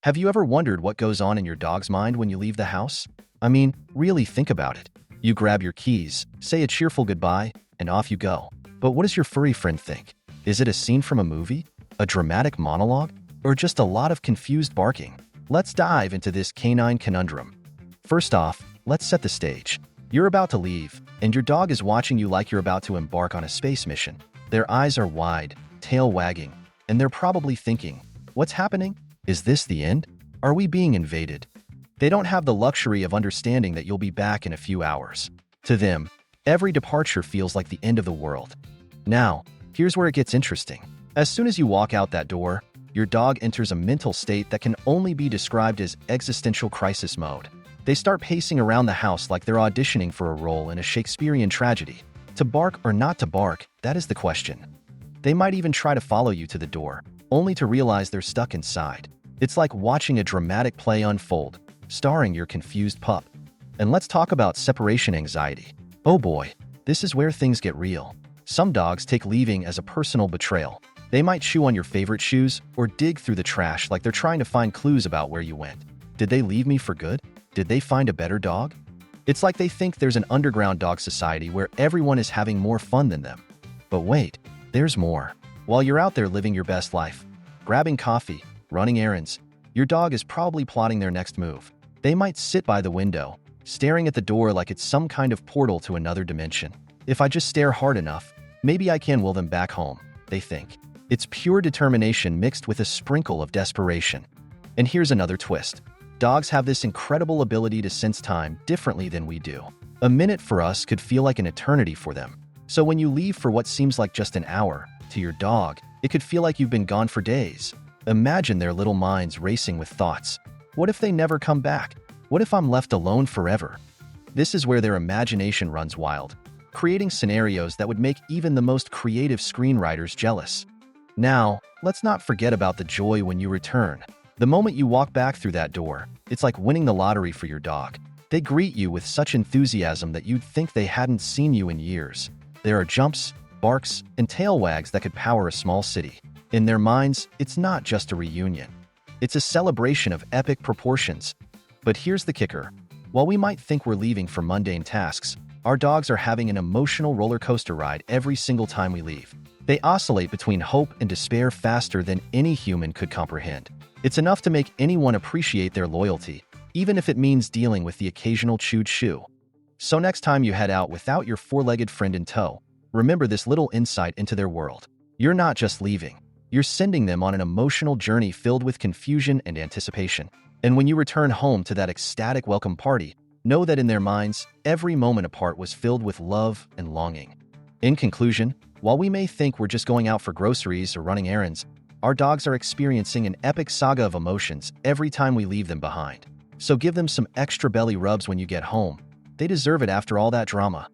Have you ever wondered what goes on in your dog's mind when you leave the house? I mean, really think about it. You grab your keys, say a cheerful goodbye, and off you go. But what does your furry friend think? Is it a scene from a movie? A dramatic monologue? Or just a lot of confused barking? Let's dive into this canine conundrum. First off, let's set the stage. You're about to leave, and your dog is watching you like you're about to embark on a space mission. Their eyes are wide, tail wagging, and they're probably thinking, "What's happening? Is this the end? Are we being invaded?" They don't have the luxury of understanding that you'll be back in a few hours. To them, every departure feels like the end of the world. Now, here's where it gets interesting. As soon as you walk out that door, your dog enters a mental state that can only be described as existential crisis mode. They start pacing around the house like they're auditioning for a role in a Shakespearean tragedy. To bark or not to bark, that is the question. They might even try to follow you to the door, only to realize they're stuck inside. It's like watching a dramatic play unfold, starring your confused pup. And let's talk about separation anxiety. Oh boy, this is where things get real. Some dogs take leaving as a personal betrayal. They might chew on your favorite shoes or dig through the trash like they're trying to find clues about where you went. Did they leave me for good? Did they find a better dog? It's like they think there's an underground dog society where everyone is having more fun than them. But wait, there's more. While you're out there living your best life, grabbing coffee, running errands, your dog is probably plotting their next move. They might sit by the window, staring at the door like it's some kind of portal to another dimension. If I just stare hard enough, maybe I can will them back home, they think. It's pure determination mixed with a sprinkle of desperation. And here's another twist. Dogs have this incredible ability to sense time differently than we do. A minute for us could feel like an eternity for them. So when you leave for what seems like just an hour, to your dog, it could feel like you've been gone for days. Imagine their little minds racing with thoughts. What if they never come back? What if I'm left alone forever? This is where their imagination runs wild, creating scenarios that would make even the most creative screenwriters jealous. Now, let's not forget about the joy when you return. The moment you walk back through that door, it's like winning the lottery for your dog. They greet you with such enthusiasm that you'd think they hadn't seen you in years. There are jumps, barks, and tail wags that could power a small city. In their minds, it's not just a reunion. It's a celebration of epic proportions. But here's the kicker. While we might think we're leaving for mundane tasks, our dogs are having an emotional roller coaster ride every single time we leave. They oscillate between hope and despair faster than any human could comprehend. It's enough to make anyone appreciate their loyalty, even if it means dealing with the occasional chewed shoe. So next time you head out without your four-legged friend in tow, remember this little insight into their world. You're not just leaving. You're sending them on an emotional journey filled with confusion and anticipation. And when you return home to that ecstatic welcome party, know that in their minds, every moment apart was filled with love and longing. In conclusion, while we may think we're just going out for groceries or running errands, our dogs are experiencing an epic saga of emotions every time we leave them behind. So give them some extra belly rubs when you get home. They deserve it after all that drama.